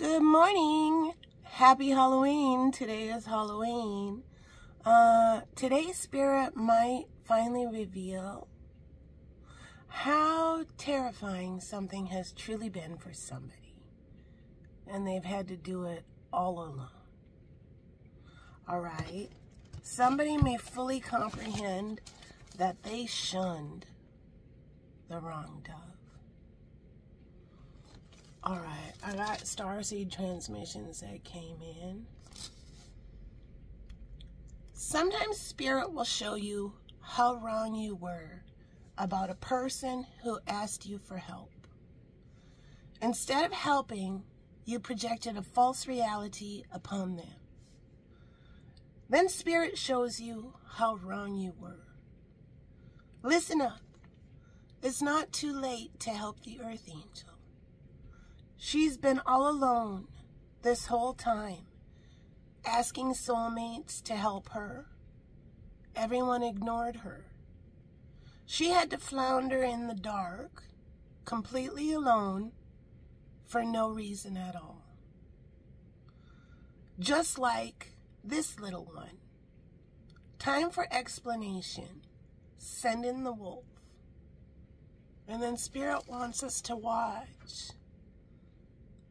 Good morning. Happy Halloween. Today is Halloween. Today's spirit might finally reveal how terrifying something has truly been for somebody, and they've had to do it all alone. Alright? Somebody may fully comprehend that they shunned the wrong dove. Alright, I got Starseed transmissions that came in. Sometimes Spirit will show you how wrong you were about a person who asked you for help. Instead of helping, you projected a false reality upon them. Then Spirit shows you how wrong you were. Listen up. It's not too late to help the Earth Angel. She's been all alone this whole time, asking soulmates to help her. Everyone ignored her. She had to flounder in the dark, completely alone, for no reason at all. Just like this little one. Time for explanation. Send in the wolf. And then Spirit wants us to watch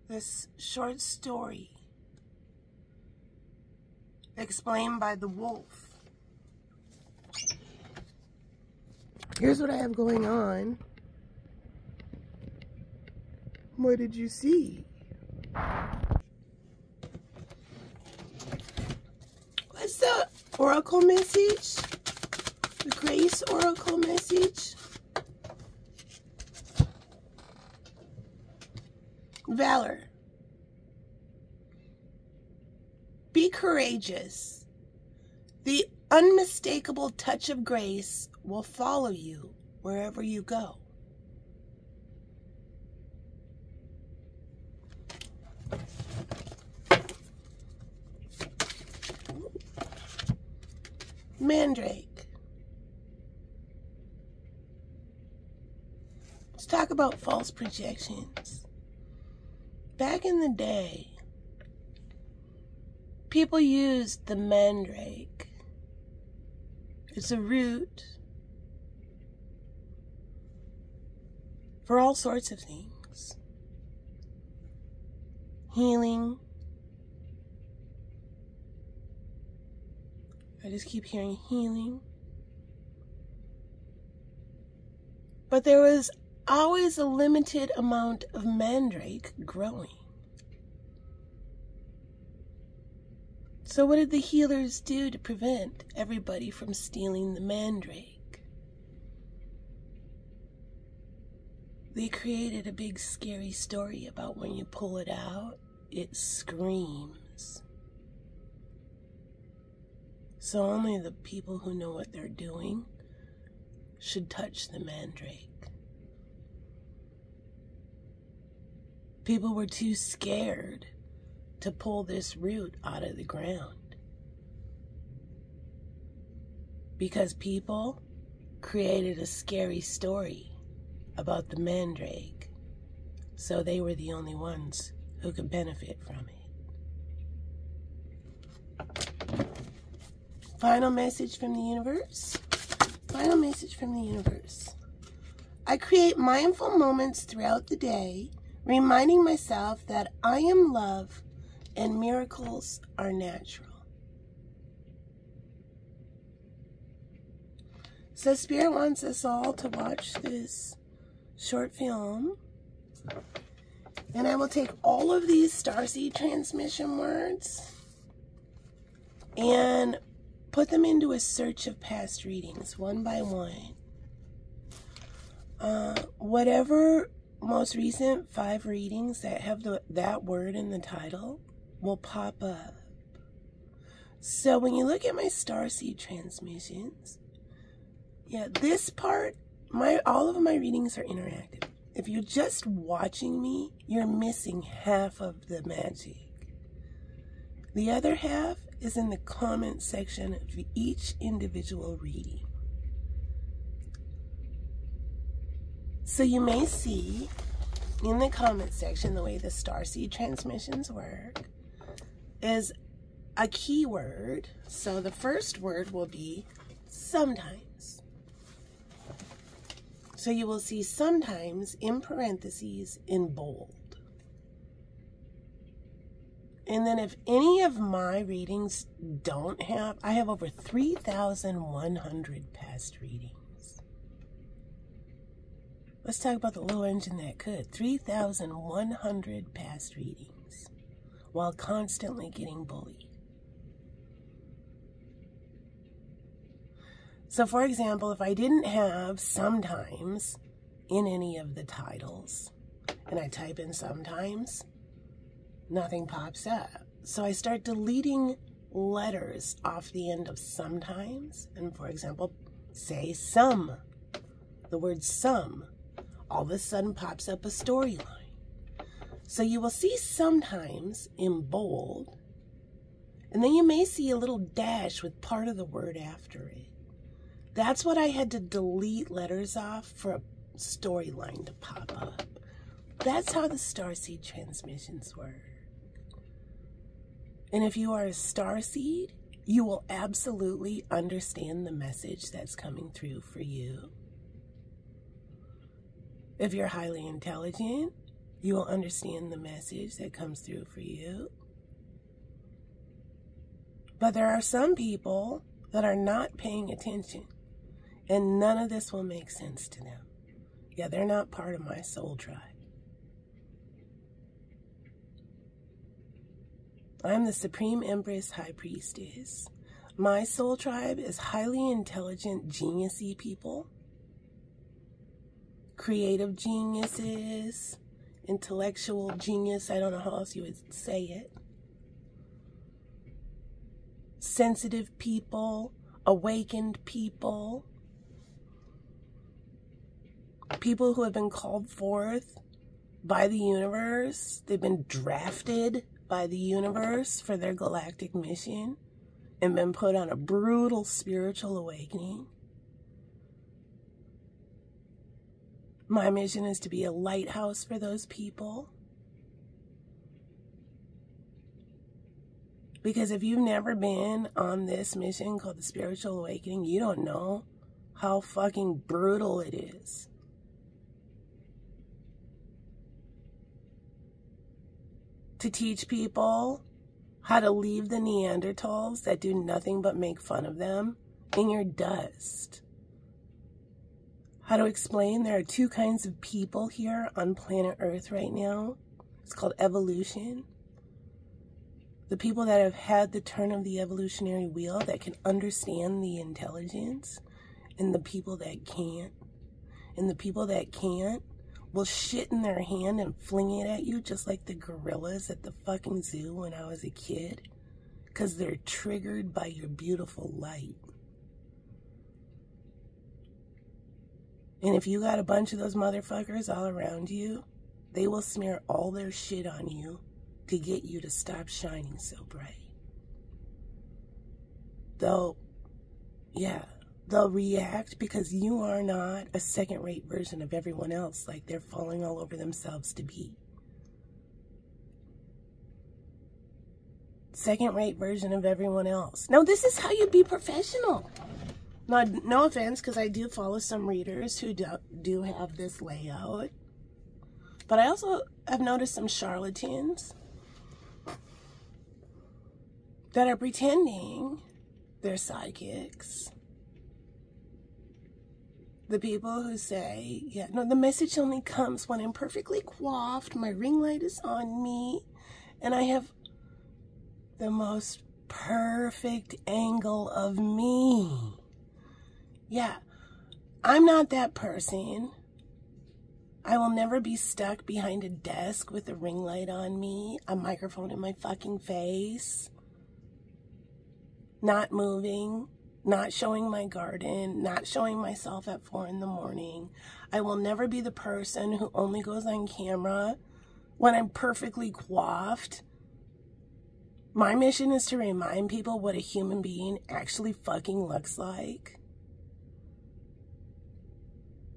this short story explained by the wolf. Here's what I have going on. What did you see? What's the oracle message? The grace oracle message? Valor. Be courageous. The unmistakable touch of grace will follow you wherever you go. Mandrake. Let's talk about false projections. Back in the day, people used the mandrake. It's a root for all sorts of things. Healing. I just keep hearing healing. But there was always a limited amount of mandrake growing. So what did the healers do to prevent everybody from stealing the mandrake? They created a big scary story about when you pull it out, it screams. So only the people who know what they're doing should touch the mandrake. People were too scared to pull this root out of the ground because people created a scary story about the mandrake, so they were the only ones who could benefit from it. Final message from the universe. Final message from the universe. I create mindful moments throughout the day, reminding myself that I am love and miracles are natural. So Spirit wants us all to watch this short film. And I will take all of these Starseed transmission words and put them into a search of past readings, one by one. Whatever most recent 5 readings that have that word in the title will pop up. So when you look at my Starseed transmissions, yeah, this part, all of my readings are interactive. If you're just watching me, you're missing half of the magic. The other half is in the comment section of each individual reading. So you may see in the comment section, the way the Starseed transmissions work is a keyword. So the first word will be sometimes. So you will see sometimes in parentheses in bold. And then if any of my readings don't have, I have over 3,100 past readings. Let's talk about the little engine that could. 3,100 past readings while constantly getting bullied. So for example, if I didn't have sometimes in any of the titles, and I type in sometimes, nothing pops up. So I start deleting letters off the end of sometimes. And for example, say some. The word some all of a sudden pops up a storyline. So you will see sometimes in bold, and then you may see a little dash with part of the word after it. That's what I had to delete letters off for a storyline to pop up. That's how the Starseed transmissions work. And if you are a Starseed, you will absolutely understand the message that's coming through for you. If you're highly intelligent, you will understand the message that comes through for you. But there are some people that are not paying attention, and none of this will make sense to them. Yeah, they're not part of my soul tribe. I'm the Supreme Empress High Priestess. My soul tribe is highly intelligent, genius-y people. Creative geniuses, intellectual genius, I don't know how else you would say it. Sensitive people, awakened people. People who have been called forth by the universe. They've been drafted by the universe for their galactic mission and been put on a brutal spiritual awakening. My mission is to be a lighthouse for those people. Because if you've never been on this mission called the spiritual awakening, you don't know how fucking brutal it is. To teach people how to leave the Neanderthals that do nothing but make fun of them in your dust. How to explain there are two kinds of people here on planet Earth right now. It's called evolution. The people that have had the turn of the evolutionary wheel, that can understand the intelligence, and the people that can't. And the people that can't will shit in their hand and fling it at you just like the gorillas at the fucking zoo when I was a kid. Because they're triggered by your beautiful light. And if you got a bunch of those motherfuckers all around you, they will smear all their shit on you to get you to stop shining so bright. They'll react because you are not a second-rate version of everyone else like they're falling all over themselves to be. Second-rate version of everyone else. Now, this is how you be professional. No offense, because I do follow some readers who do have this layout. But I also have noticed some charlatans that are pretending they're psychics. The people who say, yeah, no, the message only comes when I'm perfectly coiffed, my ring light is on me, and I have the most perfect angle of me. Yeah, I'm not that person. I will never be stuck behind a desk with a ring light on me, a microphone in my fucking face, not moving, not showing my garden, not showing myself at 4 in the morning. I will never be the person who only goes on camera when I'm perfectly coiffed. My mission is to remind people what a human being actually fucking looks like.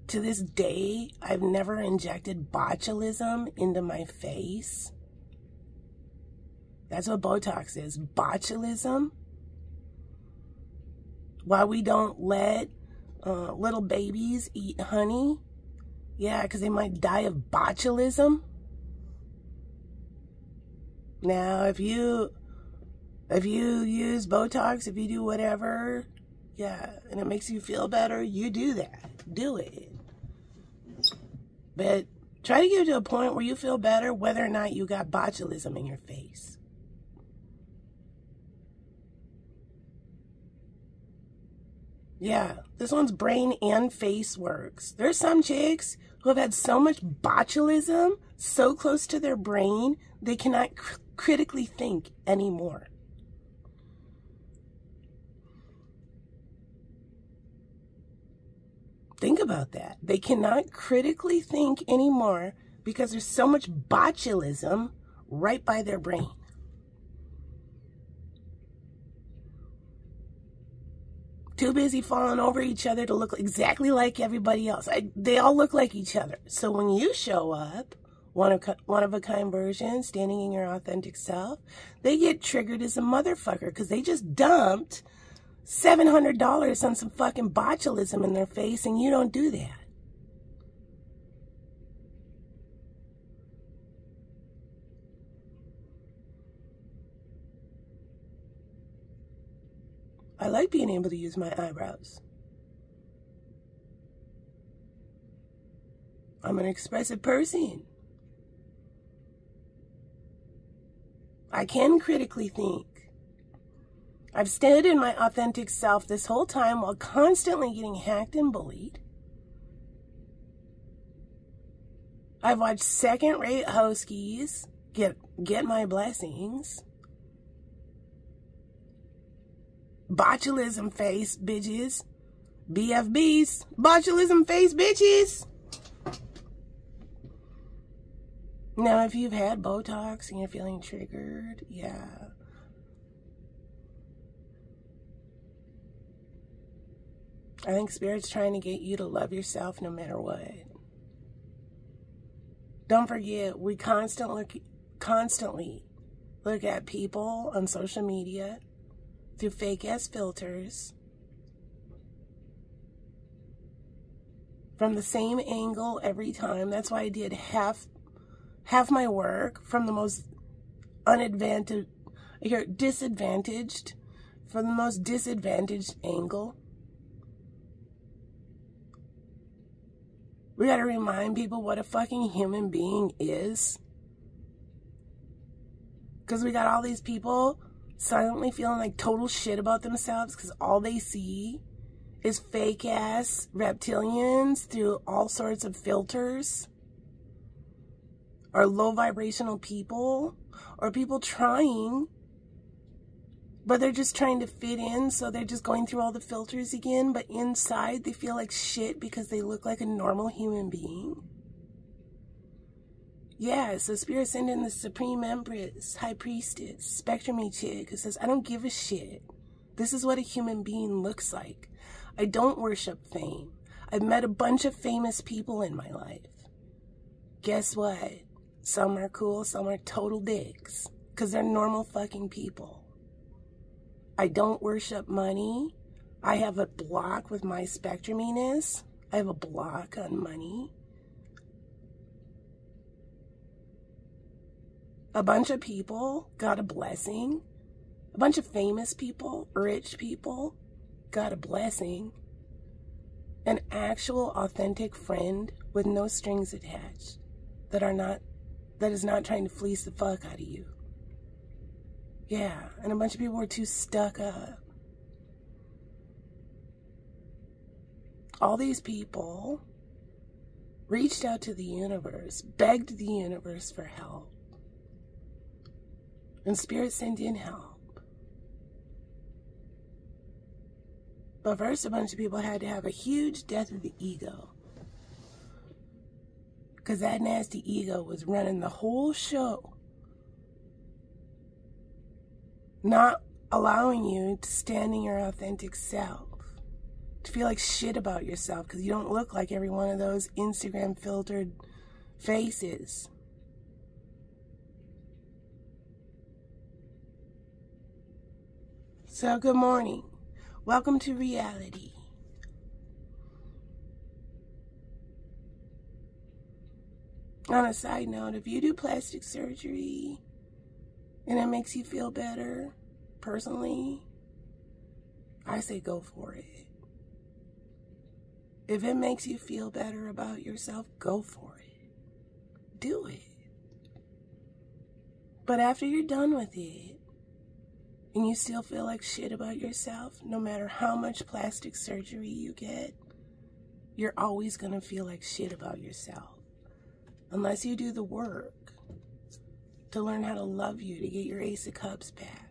to this day, I've never injected botulism into my face. That's what Botox is, botulism. Why we don't let little babies eat honey? Yeah, because they might die of botulism. Now, if you use Botox, if you do whatever, yeah, and it makes you feel better, you do that. Do it. But try to get to a point where you feel better whether or not you got botulism in your face. Yeah, this one's brain and face works. There's some chicks who have had so much botulism so close to their brain, they cannot critically think anymore. Think about that. They cannot critically think anymore because there's so much botulism right by their brain. Too busy falling over each other to look exactly like everybody else. They all look like each other. So when you show up, one of a kind version, standing in your authentic self, they get triggered as a motherfucker because they just dumped $700 on some fucking botulism in their face, and you don't do that. I like being able to use my eyebrows. I'm an expressive person. I can critically think. I've stood in my authentic self this whole time while constantly getting hacked and bullied. I've watched second-rate hoskies get my blessings. Botulism face bitches. BFBs. Botulism face bitches. Now, if you've had Botox and you're feeling triggered, yeah. I think Spirit's trying to get you to love yourself no matter what. Don't forget, we constantly look at people on social media through fake-ass filters from the same angle every time. That's why I did half my work from the most disadvantaged, from the most disadvantaged angle. We gotta remind people what a fucking human being is. Because we got all these people silently feeling like total shit about themselves because all they see is fake-ass reptilians through all sorts of filters. Or low-vibrational people. Or people trying, but they're just trying to fit in, so they're just going through all the filters again, but inside they feel like shit because they look like a normal human being. Yeah, so Spirit sent in the Supreme Empress, High Priestess, Spectrum-y chick who says, I don't give a shit. This is what a human being looks like. I don't worship fame. I've met a bunch of famous people in my life. Guess what? Some are cool, some are total dicks. Because they're normal fucking people. I don't worship money. I have a block with my spectruminess. I have a block on money. A bunch of people got a blessing. A bunch of famous people, rich people, got a blessing. An actual authentic friend with no strings attached that is not trying to fleece the fuck out of you. Yeah, and a bunch of people were too stuck up. All these people reached out to the universe, begged the universe for help. And Spirit sent in help. But first, a bunch of people had to have a huge death of the ego. Because that nasty ego was running the whole show. Not allowing you to stand in your authentic self. to feel like shit about yourself because you don't look like every one of those Instagram filtered faces. So good morning. Welcome to reality. On a side note, if you do plastic surgery and it makes you feel better, personally, I say go for it. If it makes you feel better about yourself, go for it. Do it. But after you're done with it, and you still feel like shit about yourself, no matter how much plastic surgery you get, you're always going to feel like shit about yourself. Unless you do the work to learn how to love you, to get your Ace of Cups back.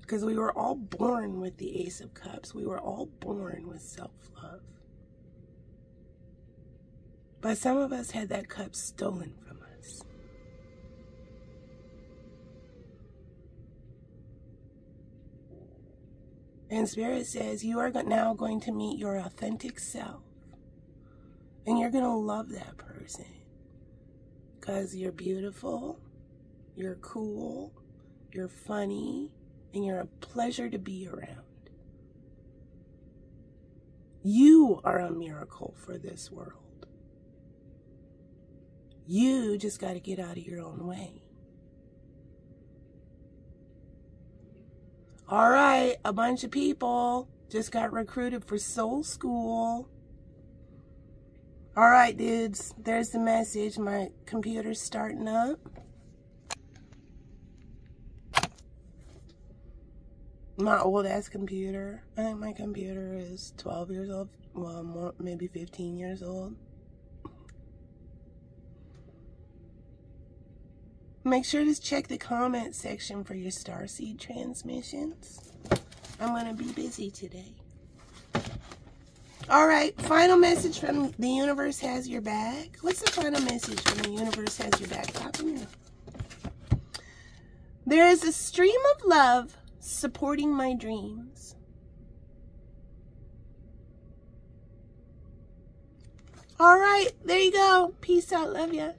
Because we were all born with the Ace of Cups. We were all born with self-love. But some of us had that cup stolen from us. And Spirit says you are now going to meet your authentic self. And you're going to love that person. Because you're beautiful, you're cool, you're funny, and you're a pleasure to be around. You are a miracle for this world. You just got to get out of your own way. All right, a bunch of people just got recruited for Soul School. All right, dudes, there's the message. My computer's starting up. My old-ass computer. I think my computer is 12 years old. Well, more, maybe 15 years old. Make sure to check the comment section for your Starseed transmissions. I'm going to be busy today. All right, final message from the universe has your back. What's the final message from the universe has your back? Pop in here. There is a stream of love supporting my dreams. All right, there you go. Peace out. Love ya.